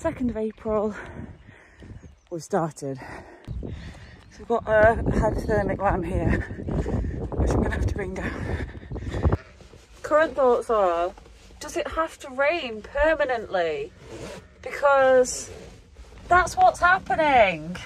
2nd of April, we've started. So we've got a hypothermic lamb here, which I'm going to have to bring down. Current thoughts are, does it have to rain permanently? Because that's what's happening.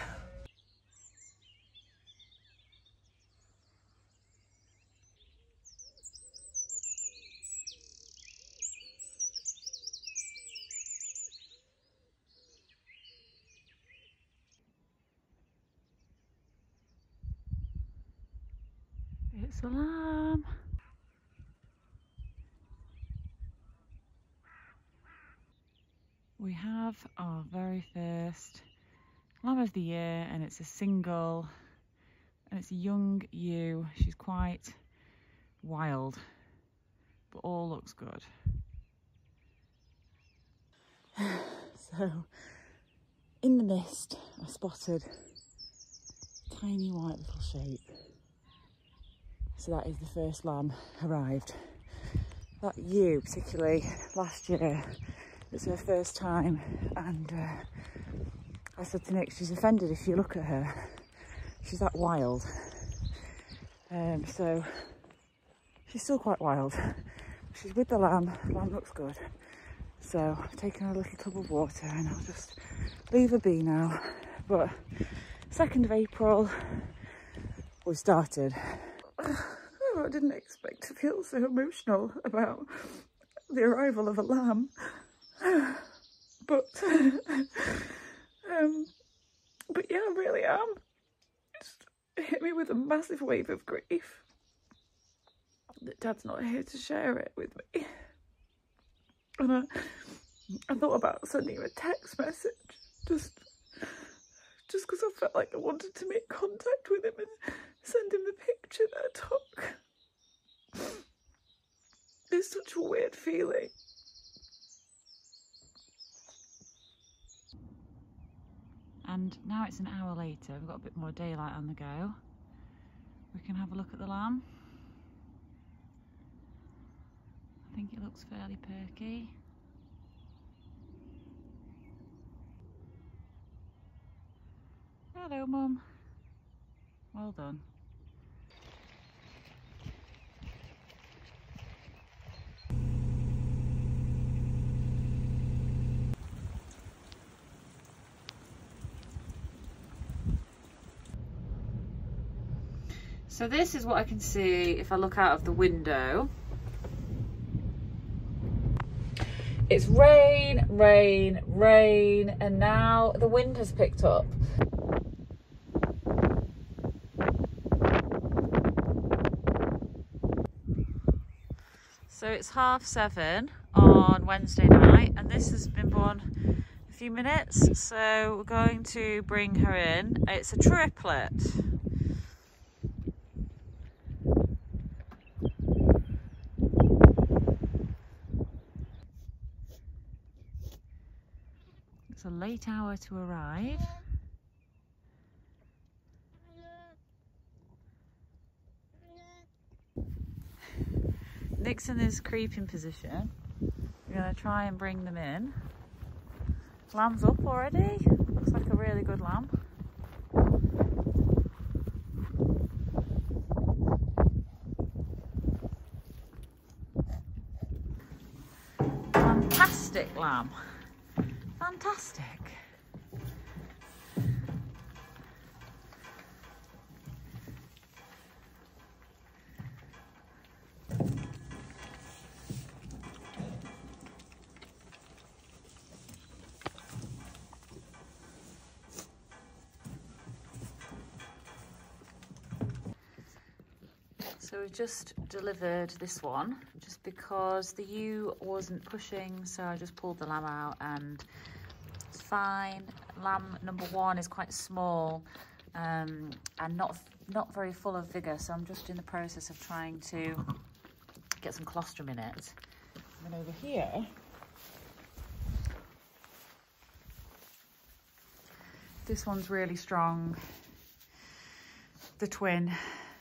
It's a lamb. We have our very first lamb of the year, and it's a single, and it's a young ewe. She's quite wild, but all looks good. So in the mist I spotted a tiny white little shape. So that is the first lamb arrived. That ewe, particularly last year, it's her first time, and I said to Nick, she's offended if you look at her. She's that wild. So she's still quite wild. She's with the lamb looks good. So I've taken her a little tub of water and I'll just leave her be now. But 2nd of April, we started. I didn't expect to feel so emotional about the arrival of a lamb, but yeah, I really am. It hit me with a massive wave of grief that Dad's not here to share it with me. And I thought about sending him a text message, just because I felt like I wanted to make contact with him and send him the picture that I took. It's such a weird feeling. And now it's an hour later, we've got a bit more daylight on the go. We can have a look at the lamb. I think it looks fairly perky. Hello, Mum. Well done. So this is what I can see if I look out of the window. It's rain, rain, rain, and now the wind has picked up. So it's 7:30 on Wednesday night, and this has been born a few minutes, so we're going to bring her in. It's a triplet. It's a late hour to arrive. Nick's in this creeping position. We're going to try and bring them in. Lamb's up already. Looks like a really good lamb. Fantastic lamb. Fantastic. So we've just delivered this one just because the ewe wasn't pushing, so I just pulled the lamb out and it's fine. Lamb number 1 is quite small and not very full of vigour, so I'm just in the process of trying to get some colostrum in it. And then over here, this one's really strong, the twin,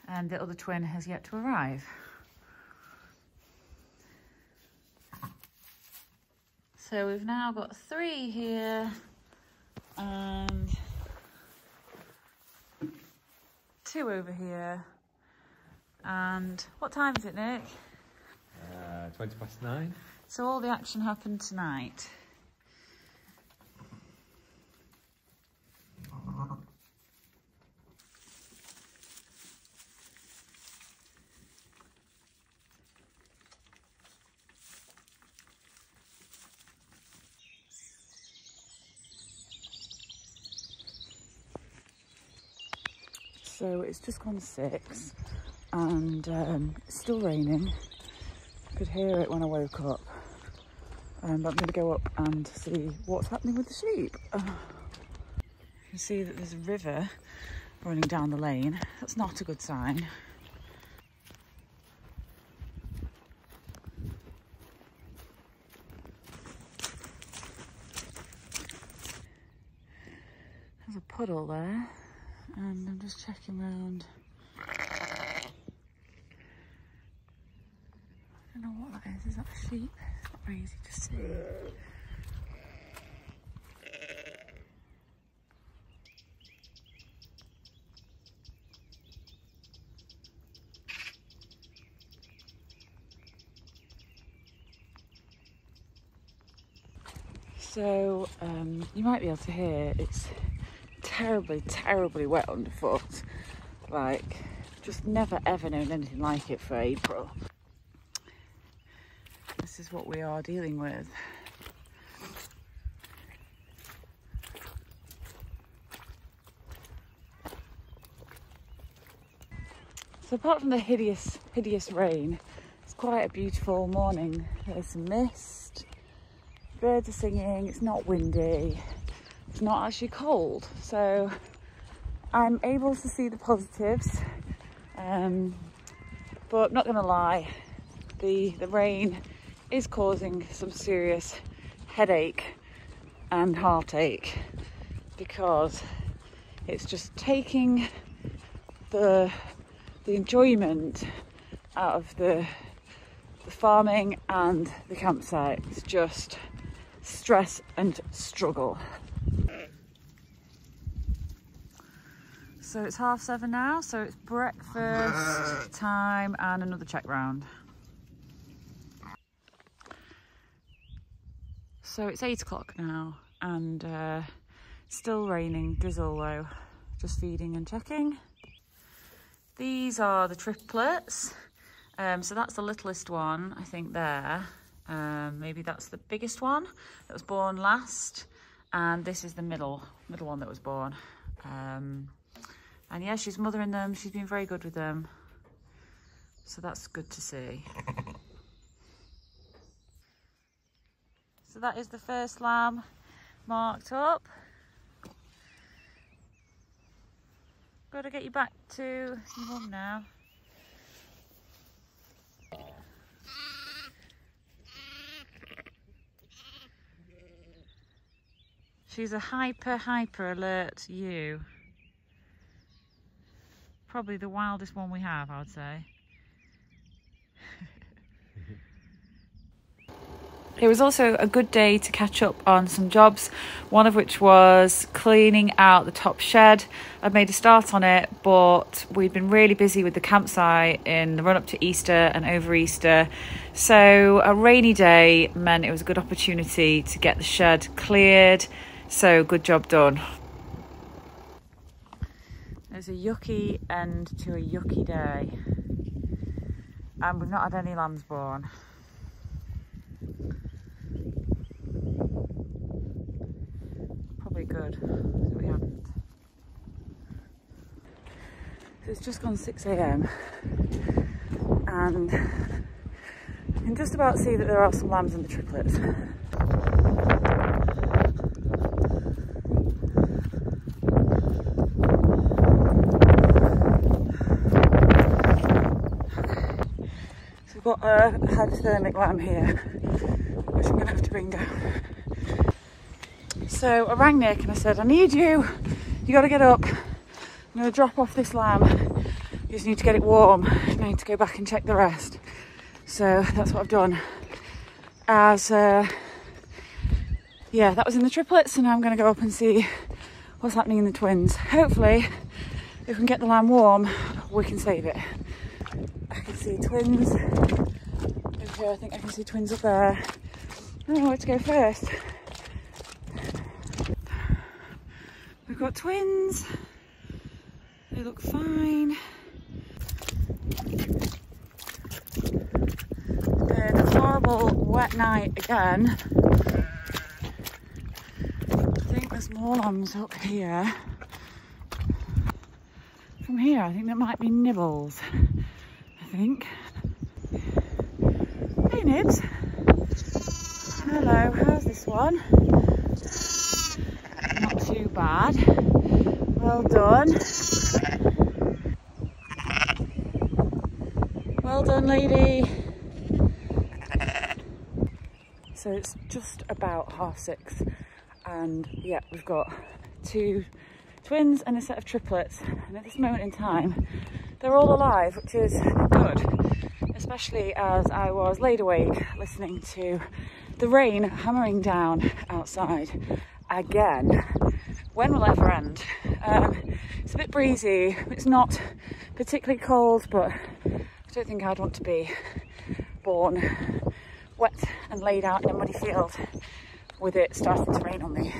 and the other twin has yet to arrive. So we've now got 3 here and 2 over here. And what time is it, Nick? 9:20. So all the action happened tonight. So it's just gone 6 and it's still raining. I could hear it when I woke up. But I'm going to go up and see what's happening with the sheep. You can see that there's a river running down the lane. That's not a good sign. There's a puddle there. And I'm just checking around. I don't know what that is. Is that a sheep? It's not very easy to see. So you might be able to hear it's terribly wet underfoot. Like, just never ever known anything like it for April. This is what we are dealing with. So apart from the hideous rain, it's quite a beautiful morning. There's some mist, birds are singing, it's not windy. It's not actually cold, so I'm able to see the positives, but not gonna lie, the rain is causing some serious headache and heartache because it's just taking the enjoyment out of the farming and the campsite. It's just stress and struggle. So it's 7:30 now, so it's breakfast time and another check round. So it's 8 o'clock now and still raining, drizzle though, just feeding and checking. These are the triplets. So that's the littlest one, I think there. Maybe that's the biggest one that was born last. And this is the middle one that was born. And yeah, she's mothering them. She's been very good with them. So that's good to see. So that is the first lamb marked up. Got to get you back to your mum now. She's a hyper alert ewe. Probably the wildest one we have, I would say. It was also a good day to catch up on some jobs, one of which was cleaning out the top shed. I'd made a start on it, but we'd been really busy with the campsite in the run up to Easter and over Easter. So a rainy day meant it was a good opportunity to get the shed cleared. So good job done. There's a yucky end to a yucky day. And we've not had any lambs born. Probably good that we haven't. So it's just gone 6 AM and you can just about see that there are some lambs in the triplets. Got a hypothermic lamb here, which I'm going to have to bring down. So I rang Nick and I said, I need you. You got to get up. I'm going to drop off this lamb. You just need to get it warm. I need to go back and check the rest. So that's what I've done. As yeah, that was in the triplets, and now I'm going to go up and see what's happening in the twins. Hopefully, if we can get the lamb warm, we can save it. I can see twins over here. I think I can see twins up there. I don't know where to go first. We've got twins. They look fine. It's been a horrible wet night again. I think there's more lambs up here. From here, I think there might be nibbles. I think. Hey Nibs. Hello, how's this one? Not too bad. Well done. Well done, lady. So it's just about 6:30, and yeah, we've got 2 twins and a set of triplets, and at this moment in time they're all alive, which is good, especially as I was laid awake listening to the rain hammering down outside again. When will it ever end? It's a bit breezy, it's not particularly cold, but I don't think I'd want to be born wet and laid out in a muddy field with it starting to rain on me.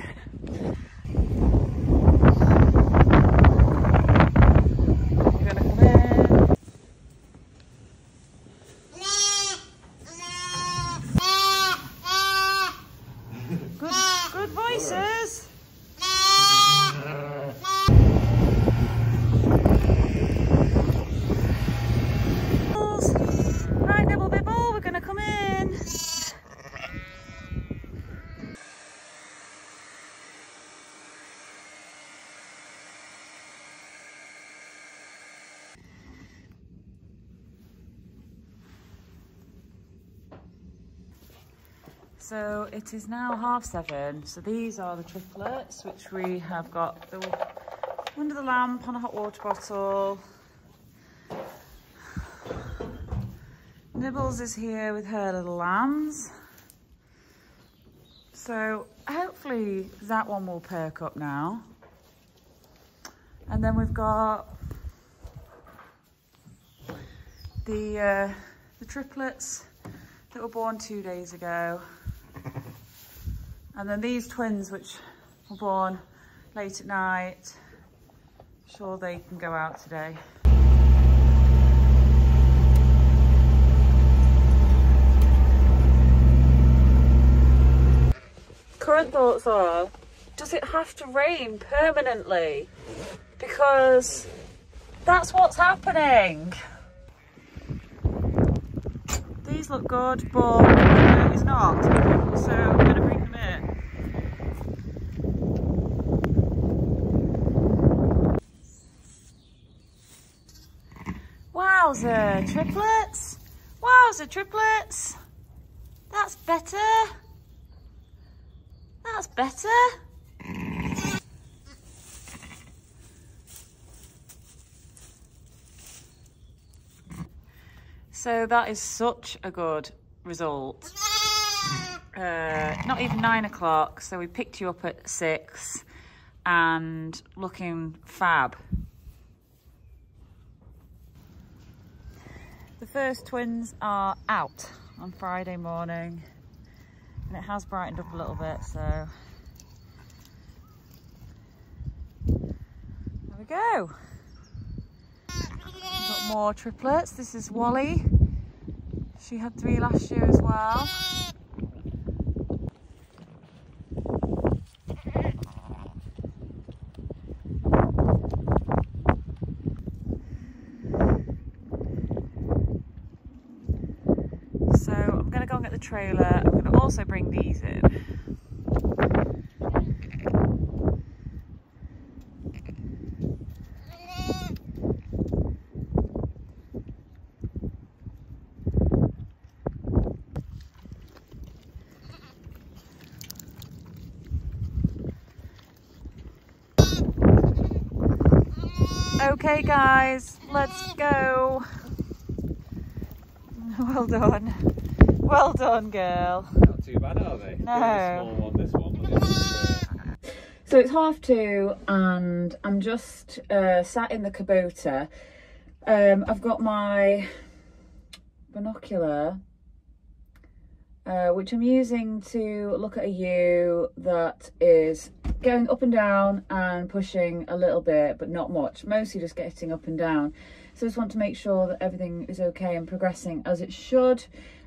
You're gonna come in. Good voices. Right, Nibble Bibble, we're gonna come in. So it is now 7:30. So these are the triplets, which we have got under the lamp on a hot water bottle. Nibbles is here with her little lambs. So hopefully that one will perk up now. And then we've got the triplets that were born 2 days ago. And then these twins, which were born late at night. I'm sure they can go out today. Current thoughts are, does it have to rain permanently? Because that's what's happening. These look good, but it's not. So I'm going to bring them in. Wowza, triplets! Wowza, triplets! That's better. That's better. So that is such a good result. Not even 9 o'clock, so we picked you up at 6 and looking fab. The first twins are out on Friday morning, and it has brightened up a little bit, so there we go. We've got more triplets. This is Wally. She had 3 last year as well. So I'm going to go and get the trailer. I'm going to also bring these in. Okay guys, let's go. Well done. Well done, girl. Not too bad, are they? No. Small one, this one. So it's 2:30 and I'm just sat in the Kubota. I've got my binocular, which I'm using to look at a ewe that is going up and down and pushing a little bit, but not much, mostly just getting up and down. So I just want to make sure that everything is okay and progressing as it should.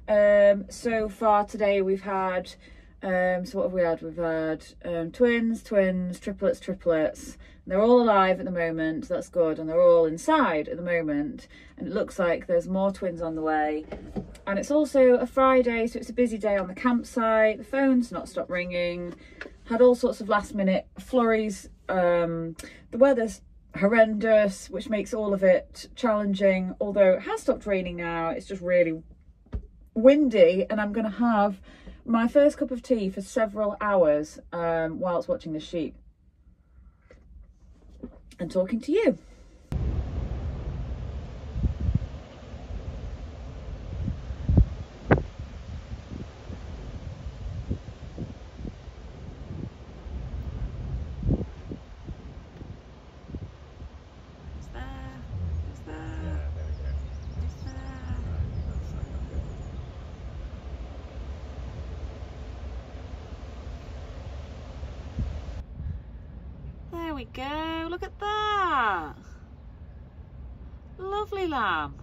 So far today we've had, so what have we had? We've had twins, triplets. They're all alive at the moment, that's good, and they're all inside at the moment. And it looks like there's more twins on the way. And it's also a Friday, so it's a busy day on the campsite. The phone's not stopped ringing. Had all sorts of last minute flurries. The weather's horrendous, which makes all of it challenging. Although it has stopped raining now, it's just really windy, and I'm going to have my first cup of tea for several hours whilst watching the sheep and talking to you. There we go, look at that. Lovely lamb.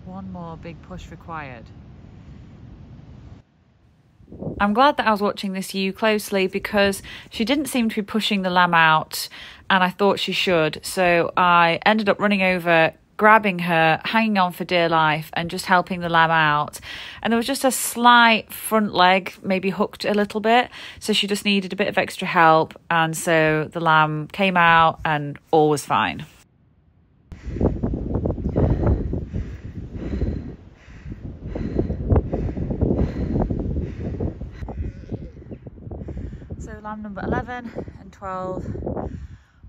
One more big push required. I'm glad that I was watching this ewe closely because she didn't seem to be pushing the lamb out, and I thought she should. So I ended up running over, grabbing her, hanging on for dear life and just helping the lamb out. And there was just a slight front leg, maybe hooked a little bit. So she just needed a bit of extra help. And so the lamb came out and all was fine. So lamb number 11 and 12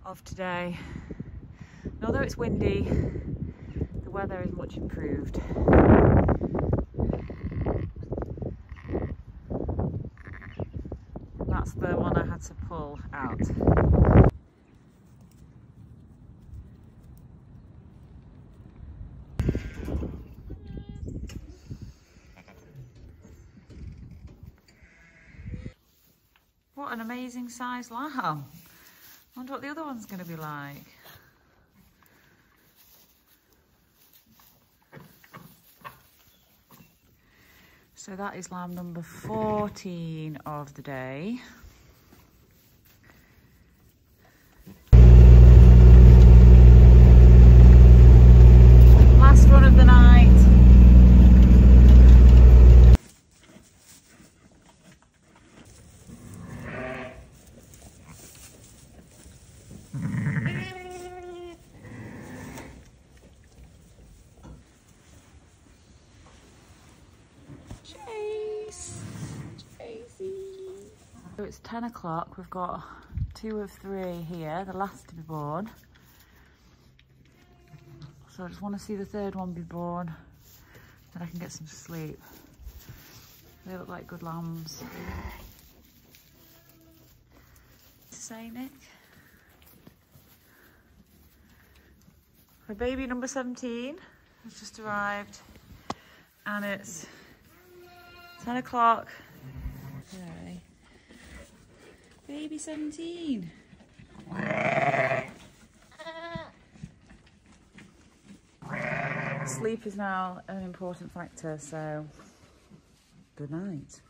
of today. And although it's windy, the weather is much improved. That's the one I had to pull out. What an amazing size lamb. I wonder what the other one's going to be like. So that is lamb number 14 of the day. Last one of the night. So it's 10 o'clock, we've got 2 of 3 here, the last to be born. So I just want to see the third one be born, then I can get some sleep. They look like good lambs. To say, Nick? For baby number 17 has just arrived, and it's 10 o'clock. Okay. Baby 17. Sleep is now an important factor, so good night.